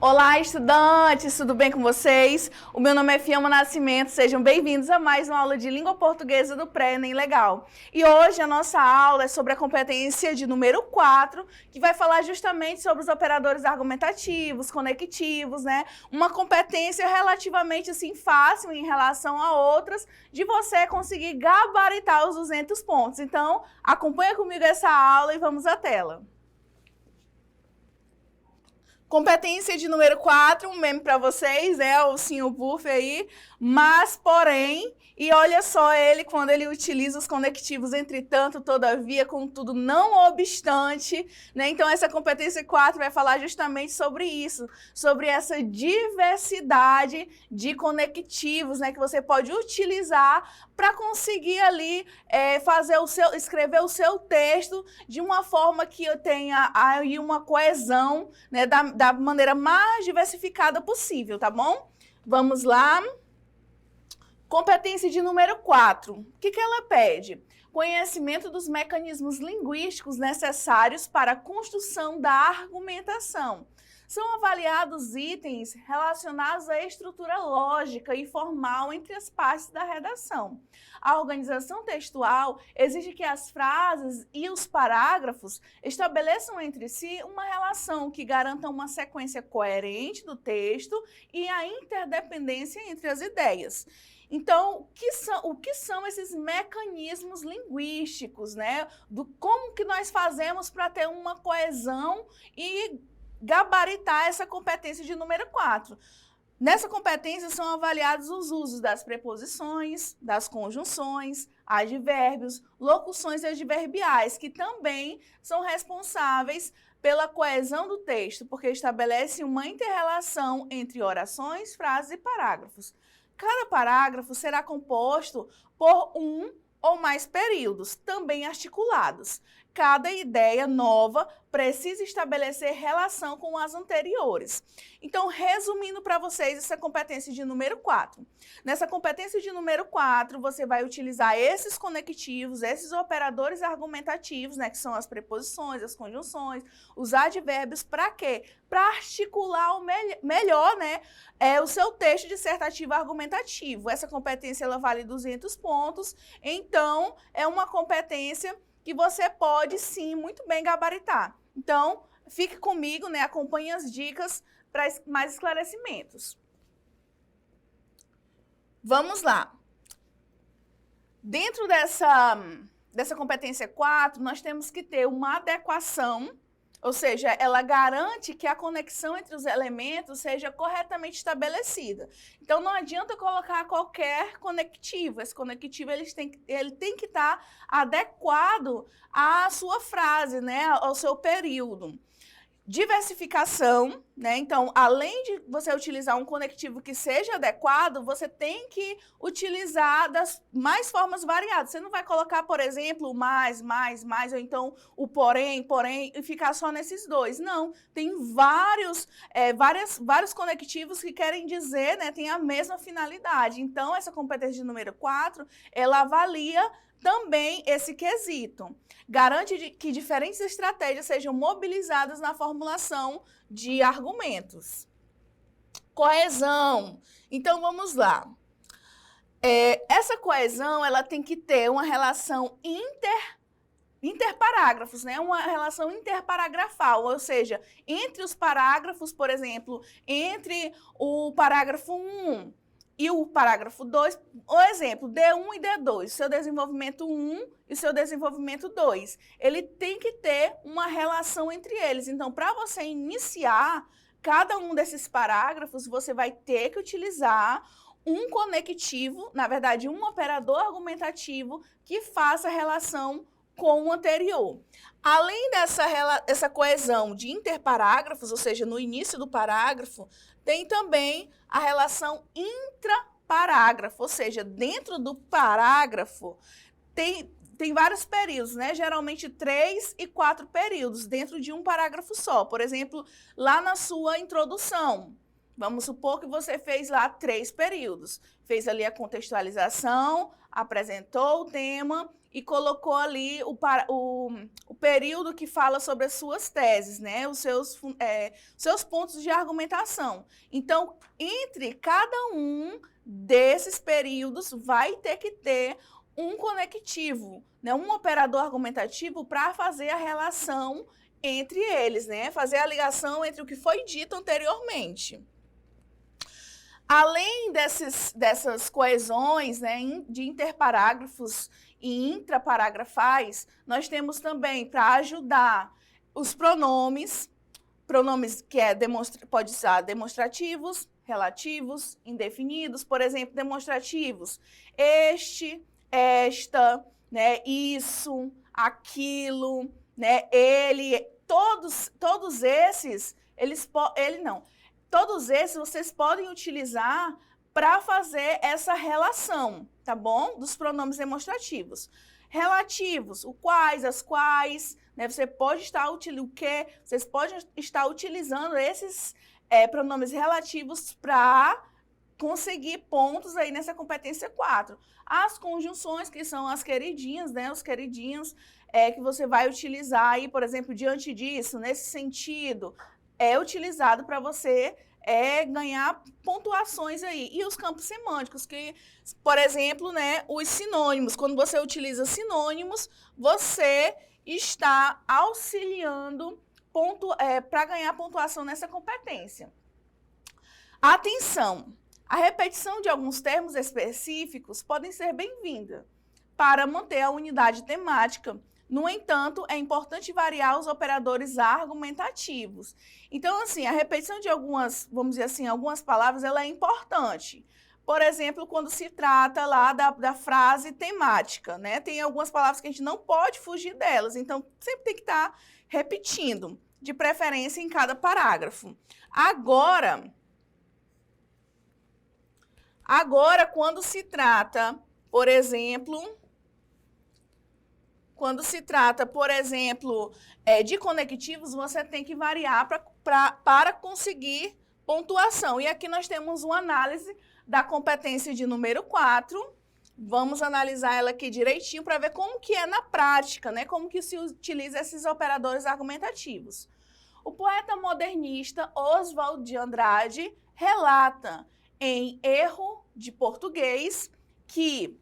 Olá, estudantes, tudo bem com vocês? O meu nome é Fiamma Nascimento, sejam bem-vindos a mais uma aula de língua portuguesa do Pré-ENEM Legal. E hoje a nossa aula é sobre a competência de número 4, que vai falar justamente sobre os operadores argumentativos, conectivos, né? Uma competência relativamente assim fácil em relação a outras, de você conseguir gabaritar os 200 pontos. Então, acompanha comigo essa aula e vamos à tela. Competência de número 4, um meme para vocês, o ursinho Puff aí, mas, porém, e olha só ele quando ele utiliza os conectivos entretanto, todavia, contudo, não obstante, né? Então, essa competência 4 vai falar justamente sobre isso, sobre essa diversidade de conectivos, né, que você pode utilizar para conseguir ali escrever o seu texto de uma forma que tenha aí uma coesão, né, da maneira mais diversificada possível, tá bom? Vamos lá. Competência de número 4. O que ela pede? Conhecimento dos mecanismos linguísticos necessários para a construção da argumentação. São avaliados itens relacionados à estrutura lógica e formal entre as partes da redação. A organização textual exige que as frases e os parágrafos estabeleçam entre si uma relação que garanta uma sequência coerente do texto e a interdependência entre as ideias. Então, o que são esses mecanismos linguísticos, né? Como que nós fazemos para ter uma coesão e gabaritar essa competência de número 4. Nessa competência são avaliados os usos das preposições, das conjunções, advérbios, locuções adverbiais, que também são responsáveis pela coesão do texto, porque estabelecem uma inter-relação entre orações, frases e parágrafos. Cada parágrafo será composto por um ou mais períodos, também articulados. Cada ideia nova precisa estabelecer relação com as anteriores. Então, resumindo para vocês essa competência de número 4. Nessa competência de número 4, você vai utilizar esses conectivos, esses operadores argumentativos, né, que são as preposições, as conjunções, os advérbios, para quê? Para articular melhor, né, o seu texto dissertativo argumentativo. Essa competência ela vale 200 pontos, então é uma competência que você pode, sim, muito bem gabaritar. Então, fique comigo, né? Acompanhe as dicas para mais esclarecimentos. Vamos lá. Dentro dessa competência 4, nós temos que ter uma adequação, ou seja, ela garante que a conexão entre os elementos seja corretamente estabelecida. Então, não adianta colocar qualquer conectivo. Esse conectivo ele tem que estar adequado à sua frase, né, ao seu período. Diversificação, né? Então, além de você utilizar um conectivo que seja adequado, você tem que utilizar das mais formas variadas. Você não vai colocar, por exemplo, o mais, ou então o porém, e ficar só nesses dois. Não, tem vários conectivos que querem dizer, né, tem a mesma finalidade. Então, essa competência de número 4, ela avalia também esse quesito. Garante que diferentes estratégias sejam mobilizadas na formulação de argumentos. Coesão. Então, vamos lá. Essa coesão, ela tem que ter uma relação interparágrafos, né? Uma relação interparagrafal, ou seja, entre os parágrafos, por exemplo, entre o parágrafo 1 e o parágrafo 2, o exemplo, D1 e D2, seu desenvolvimento 1 e seu desenvolvimento 2. Ele tem que ter uma relação entre eles. Então, para você iniciar cada um desses parágrafos, você vai ter que utilizar um conectivo, na verdade, um operador argumentativo que faça relação com o anterior. Além dessa coesão de interparágrafos, ou seja, no início do parágrafo, tem também a relação intraparágrafo, ou seja, dentro do parágrafo tem vários períodos, né? Geralmente 3 e 4 períodos dentro de um parágrafo só. Por exemplo, lá na sua introdução, vamos supor que você fez lá 3 períodos. Fez ali a contextualização, apresentou o tema e colocou ali o período que fala sobre as suas teses, né? Os seus pontos de argumentação. Então, entre cada um desses períodos, vai ter que ter um conectivo, né? Um operador argumentativo para fazer a relação entre eles, né? Fazer a ligação entre o que foi dito anteriormente. Além dessas coesões, né, de interparágrafos e intraparágrafais, nós temos também, para ajudar, os pronomes que pode ser demonstrativos, relativos, indefinidos. Por exemplo, demonstrativos: este, esta, né, isso, aquilo, né, ele, todos esses, todos esses vocês podem utilizar para fazer essa relação, tá bom? Dos pronomes demonstrativos. Relativos: o quais, as quais, né? Vocês podem estar utilizando esses pronomes relativos para conseguir pontos aí nessa competência 4. As conjunções, que são as queridinhas, né? Os queridinhos que você vai utilizar aí, por exemplo, diante disso, nesse sentido, é utilizado para você ganhar pontuações aí. E os campos semânticos, que, por exemplo, né, os sinônimos. Quando você utiliza sinônimos, você está auxiliando para ganhar pontuação nessa competência. Atenção! A repetição de alguns termos específicos podem ser bem-vinda para manter a unidade temática. No entanto, é importante variar os operadores argumentativos. Então, assim, a repetição de algumas, vamos dizer assim, algumas palavras, ela é importante. Por exemplo, quando se trata lá da frase temática, né? Tem algumas palavras que a gente não pode fugir delas, então sempre tem que estar repetindo, de preferência em cada parágrafo. Agora, quando se trata, por exemplo, de conectivos, você tem que variar para conseguir pontuação. E aqui nós temos uma análise da competência de número 4. Vamos analisar ela aqui direitinho para ver como que é na prática, né? Como que se utiliza esses operadores argumentativos. O poeta modernista Oswald de Andrade relata em Erro de Português que,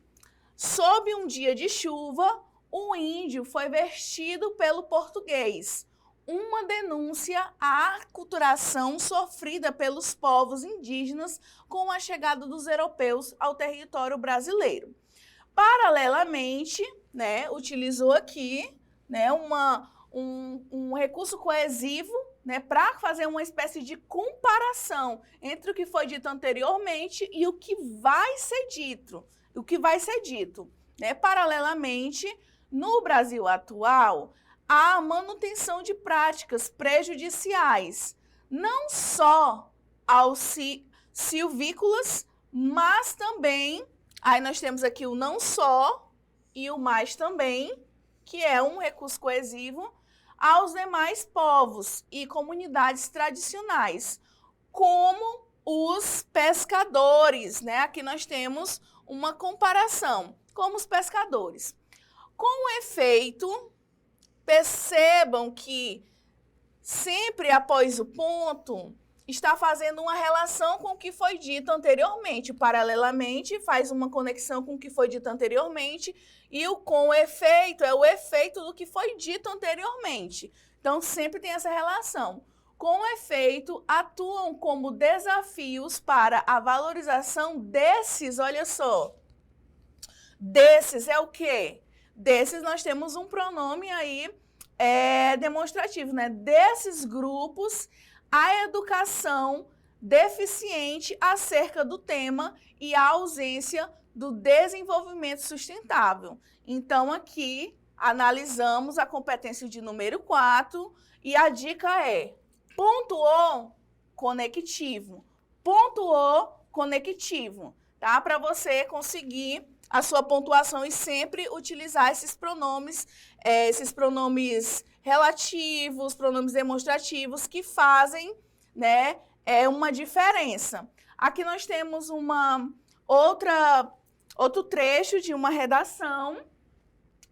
sob um dia de chuva, o índio foi vestido pelo português, uma denúncia à aculturação sofrida pelos povos indígenas com a chegada dos europeus ao território brasileiro. Paralelamente, né, utilizou aqui, né, um recurso coesivo, né, para fazer uma espécie de comparação entre o que foi dito anteriormente e o que vai ser dito. Né? Paralelamente, no Brasil atual, há a manutenção de práticas prejudiciais, não só aos silvícolas, mas também, aí nós temos aqui o não só e o mais também, que é um recurso coesivo, aos demais povos e comunidades tradicionais, como os pescadores, né? Aqui nós temos uma comparação, como os pescadores. Com efeito, percebam que sempre após o ponto está fazendo uma relação com o que foi dito anteriormente. Paralelamente, faz uma conexão com o que foi dito anteriormente e o com efeito é o efeito do que foi dito anteriormente. Então, sempre tem essa relação. Com efeito, atuam como desafios para a valorização desses, olha só, desses é o quê? Desses nós temos um pronome aí demonstrativo, né? Desses grupos, a educação deficiente acerca do tema e a ausência do desenvolvimento sustentável. Então, aqui, analisamos a competência de número 4 e a dica é: pontuou conectivo, tá? Para você conseguir a sua pontuação e sempre utilizar esses pronomes relativos, pronomes demonstrativos que fazem, né, uma diferença. Aqui nós temos uma outra outro trecho de uma redação,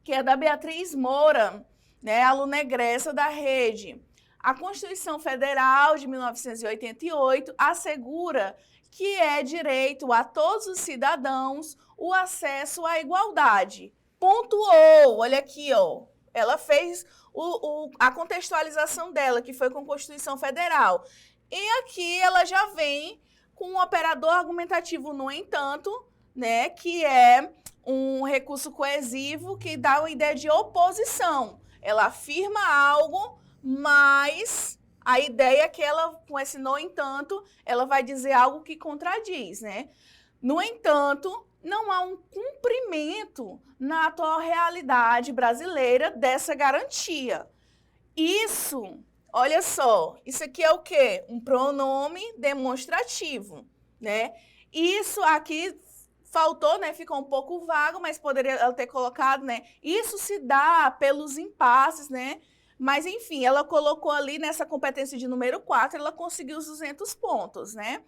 que é da Beatriz Moura, né, aluna egressa da rede. A Constituição Federal de 1988 assegura que é direito a todos os cidadãos o acesso à igualdade. Pontuou, olha aqui, ó. Ela fez a contextualização dela, que foi com a Constituição Federal. E aqui ela já vem com um operador argumentativo, no entanto, né, que é um recurso coesivo que dá uma ideia de oposição. Ela afirma algo, mas a ideia é que ela, com esse no entanto, ela vai dizer algo que contradiz, né? No entanto, não há um cumprimento na atual realidade brasileira dessa garantia. Isso, olha só, isso aqui é o quê? Um pronome demonstrativo, né? Isso aqui faltou, né? Ficou um pouco vago, mas poderia ela ter colocado, né? Isso se dá pelos impasses, né? Mas, enfim, ela colocou ali nessa competência de número 4, ela conseguiu os 200 pontos, né?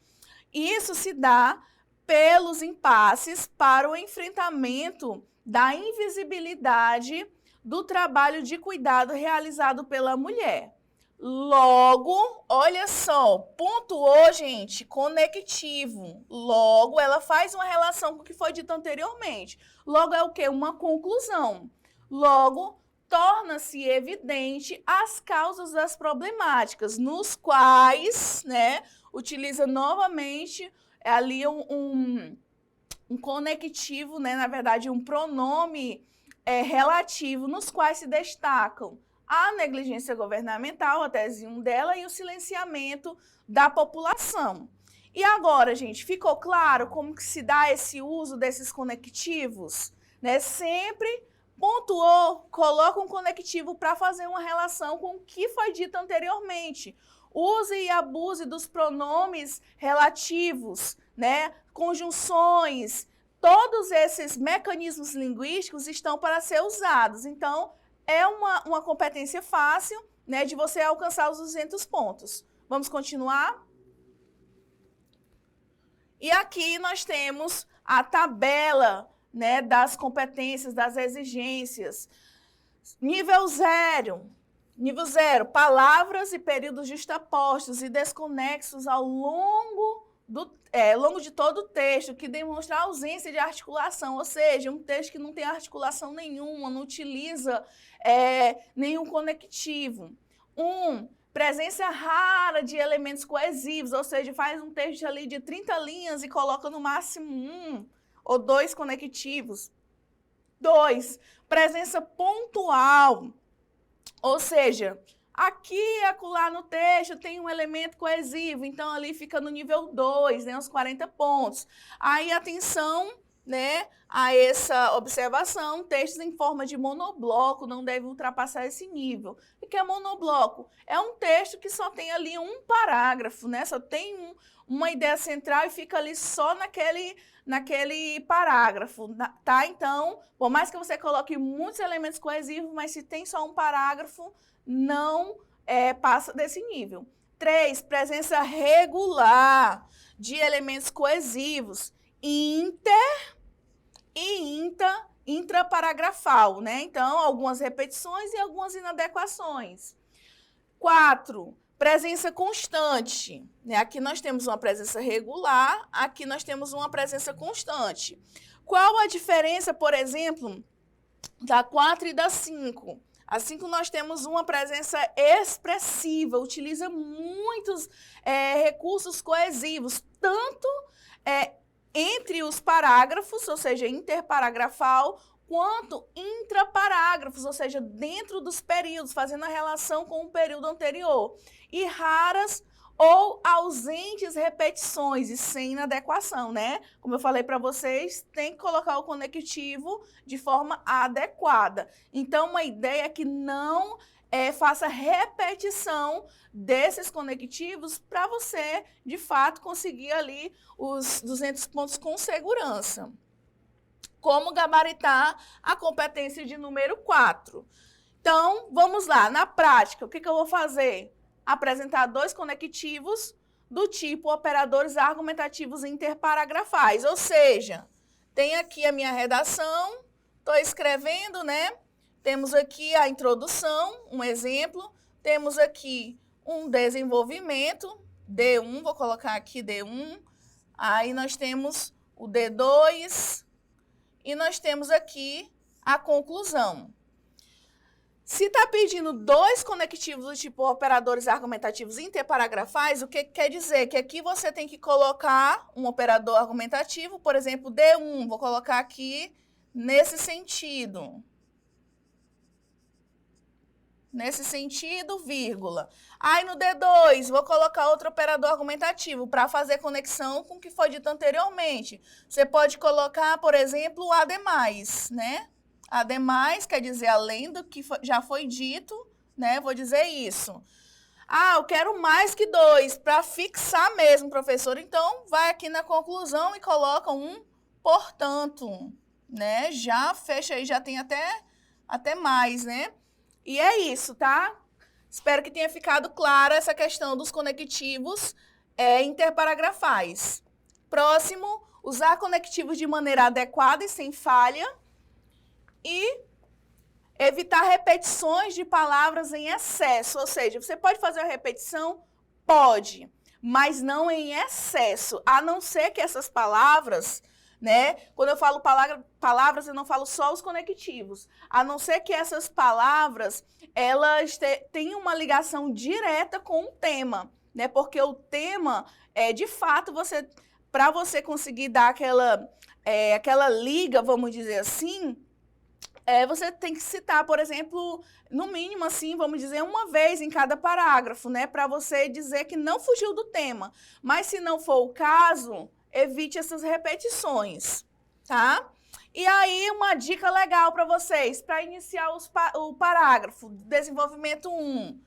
Isso se dá pelos impasses para o enfrentamento da invisibilidade do trabalho de cuidado realizado pela mulher. Logo, olha só, pontuou, gente, conectivo. Logo, ela faz uma relação com o que foi dito anteriormente. Logo é o quê? Uma conclusão. Logo, torna-se evidente as causas das problemáticas, nos quais, né, utiliza novamente ali um conectivo, né, na verdade, um pronome relativo, nos quais se destacam a negligência governamental, a tese 1 dela, e o silenciamento da população. E agora, gente, ficou claro como que se dá esse uso desses conectivos? Né? Sempre pontuou, coloca um conectivo para fazer uma relação com o que foi dito anteriormente. Use e abuse dos pronomes relativos, né? Conjunções, todos esses mecanismos linguísticos estão para ser usados. Então, é uma competência fácil, né, de você alcançar os 200 pontos. Vamos continuar? E aqui nós temos a tabela, né, das competências, das exigências. Nível 0. Nível 0, palavras e períodos justapostos e desconexos ao longo de todo o texto, que demonstra a ausência de articulação, ou seja, um texto que não tem articulação nenhuma, não utiliza nenhum conectivo. Presença rara de elementos coesivos, ou seja, faz um texto ali de 30 linhas e coloca no máximo 1 ou 2 conectivos. 2, presença pontual, ou seja, aqui e acolá no texto tem um elemento coesivo, então ali fica no nível 2, né, os 40 pontos. Aí, atenção, né, a essa observação, textos em forma de monobloco não devem ultrapassar esse nível. O que é monobloco? É um texto que só tem ali um parágrafo, né, só tem uma ideia central e fica ali só naquele parágrafo, tá? Então, por mais que você coloque muitos elementos coesivos, mas se tem só um parágrafo, não passa desse nível. 3, presença regular de elementos coesivos, inter e intraparagrafal, né? Então, algumas repetições e algumas inadequações. 4, presença constante, né? Aqui nós temos uma presença regular, aqui nós temos uma presença constante. Qual a diferença, por exemplo, da 4 e da 5? A 5 nós temos uma presença expressiva, utiliza muitos recursos coesivos, tanto entre os parágrafos, ou seja, interparagrafal, quanto intraparágrafos, ou seja, dentro dos períodos, fazendo a relação com o período anterior. E raras ou ausentes repetições e sem inadequação, né? Como eu falei para vocês, tem que colocar o conectivo de forma adequada. Então, uma ideia é que não faça repetição desses conectivos para você, de fato, conseguir ali os 200 pontos com segurança. Como gabaritar a competência de número 4? Então, vamos lá. Na prática, o que eu vou fazer? Apresentar 2 conectivos do tipo operadores argumentativos interparagrafais, ou seja, Tem aqui a minha redação, estou escrevendo, né? Temos aqui a introdução, um exemplo. Temos aqui um desenvolvimento, D1, vou colocar aqui D1. Aí nós temos o D2 e nós temos aqui a conclusão. Se está pedindo dois conectivos do tipo operadores argumentativos interparagrafais, o que quer dizer? Que aqui você tem que colocar um operador argumentativo, por exemplo, D1, vou colocar aqui nesse sentido. Nesse sentido, vírgula. Aí no D2, vou colocar outro operador argumentativo para fazer conexão com o que foi dito anteriormente. Você pode colocar, por exemplo, o ademais, né? Ademais quer dizer além do que já foi dito, né? Vou dizer isso. Ah, eu quero mais que 2, para fixar mesmo, professor. Então, vai aqui na conclusão e coloca um portanto, né? Já fecha aí, já tem até mais, né? E é isso, tá? Espero que tenha ficado clara essa questão dos conectivos interparagrafais. Próximo, usar conectivos de maneira adequada e sem falha. E evitar repetições de palavras em excesso. Ou seja, você pode fazer a repetição? Pode, mas não em excesso. A não ser que essas palavras, né? Quando eu falo palavras, eu não falo só os conectivos. A não ser que essas palavras, elas tenham uma ligação direta com o tema, né? Porque o tema, de fato, para você conseguir dar aquela liga, vamos dizer assim, você tem que citar, por exemplo, no mínimo, assim, vamos dizer, uma vez em cada parágrafo, né? Para você dizer que não fugiu do tema. Mas se não for o caso, evite essas repetições, tá? E aí, uma dica legal para vocês, para iniciar o parágrafo, desenvolvimento 1.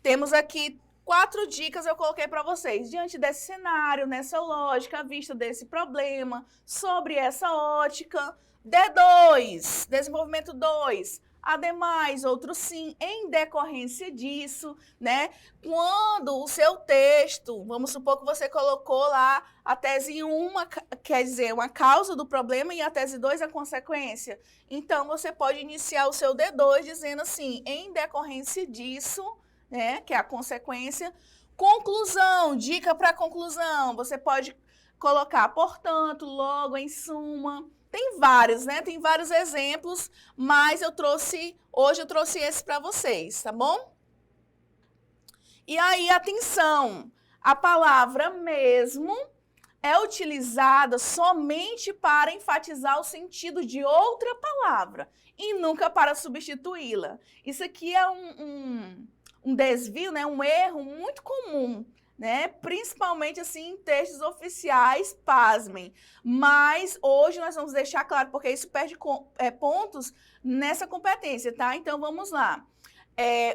Temos aqui 4 dicas eu coloquei para vocês. Diante desse cenário, nessa lógica, à vista desse problema, sobre essa ótica. D2, desenvolvimento 2. Ademais, outro sim, em decorrência disso, né? Quando o seu texto, vamos supor que você colocou lá a tese 1, quer dizer, uma causa do problema, e a tese 2 a consequência. Então, você pode iniciar o seu D2 dizendo assim, em decorrência disso, né? Que é a consequência. Conclusão, dica para conclusão. Você pode colocar, portanto, logo, em suma. Tem vários, né? Tem vários exemplos, mas hoje eu trouxe esse para vocês, tá bom? E aí, atenção, a palavra mesmo é utilizada somente para enfatizar o sentido de outra palavra e nunca para substituí-la. Isso aqui é um desvio, né? Um erro muito comum, né? Principalmente assim em textos oficiais, pasmem. Mas hoje nós vamos deixar claro, porque isso perde pontos nessa competência, tá? Então vamos lá.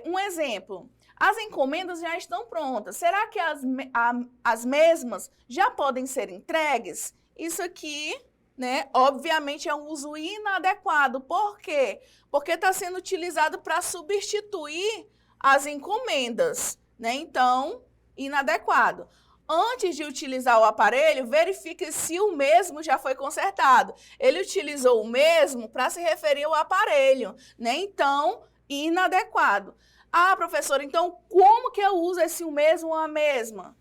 Um exemplo. As encomendas já estão prontas. Será que as mesmas já podem ser entregues? Isso aqui, né? Obviamente é um uso inadequado. Por quê? Porque está sendo utilizado para substituir as encomendas, né? Então, inadequado. Antes de utilizar o aparelho, verifique se o mesmo já foi consertado. Ele utilizou o mesmo para se referir ao aparelho, né? Então, inadequado. Ah, professora, então como que eu uso esse o mesmo ou a mesma?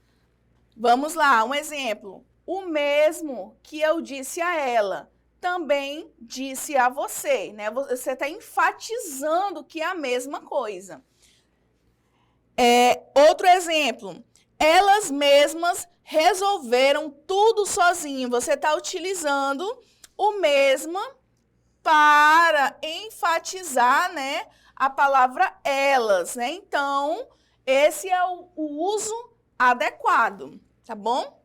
Vamos lá, um exemplo. O mesmo que eu disse a ela, também disse a você, né? Você está enfatizando que é a mesma coisa. Outro exemplo. Elas mesmas resolveram tudo sozinho. Você está utilizando o mesmo para enfatizar, né, a palavra elas, né? Então, esse é o uso adequado, tá bom?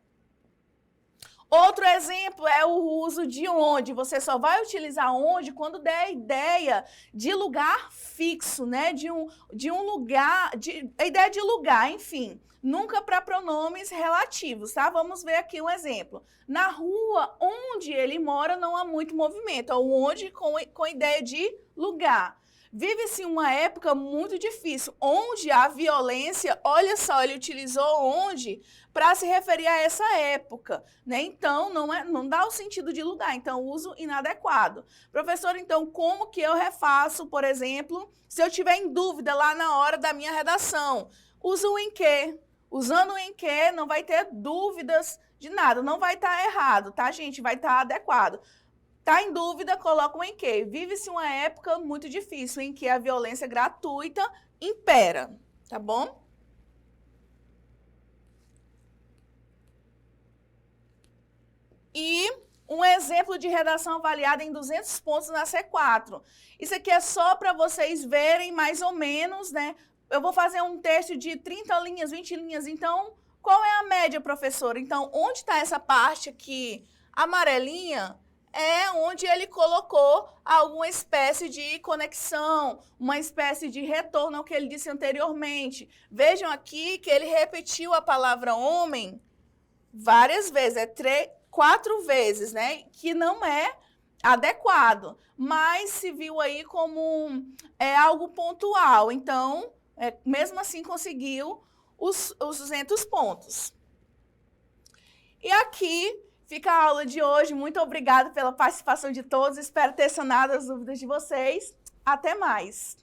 Outro exemplo é o uso de onde. Você só vai utilizar onde quando der a ideia de lugar fixo, né? De um lugar, a ideia de lugar, enfim. Nunca para pronomes relativos, tá? Vamos ver aqui um exemplo. Na rua onde ele mora não há muito movimento. É o onde com ideia de lugar. Vive-se uma época muito difícil, onde a violência, olha só, ele utilizou onde para se referir a essa época, né? Então, não dá o sentido de lugar, então, uso inadequado. Professor, então, como que eu refaço, por exemplo, se eu tiver em dúvida lá na hora da minha redação? Uso o em que. Usando o em que, não vai ter dúvidas de nada, não vai estar errado, tá, gente? Vai estar adequado. Tá em dúvida, coloca o em que. Vive-se uma época muito difícil em que a violência gratuita impera, tá bom? E um exemplo de redação avaliada em 200 pontos na C4. Isso aqui é só para vocês verem mais ou menos, né? Eu vou fazer um texto de 30 linhas, 20 linhas, então, qual é a média, professora? Então, onde está essa parte aqui amarelinha? É onde ele colocou alguma espécie de conexão, uma espécie de retorno ao que ele disse anteriormente. Vejam aqui que ele repetiu a palavra homem várias vezes, 4 vezes, né? Que não é adequado, mas se viu aí como algo pontual. Então, mesmo assim, conseguiu os 200 pontos. E aqui fica a aula de hoje. Muito obrigada pela participação de todos. Espero ter sanado as dúvidas de vocês. Até mais!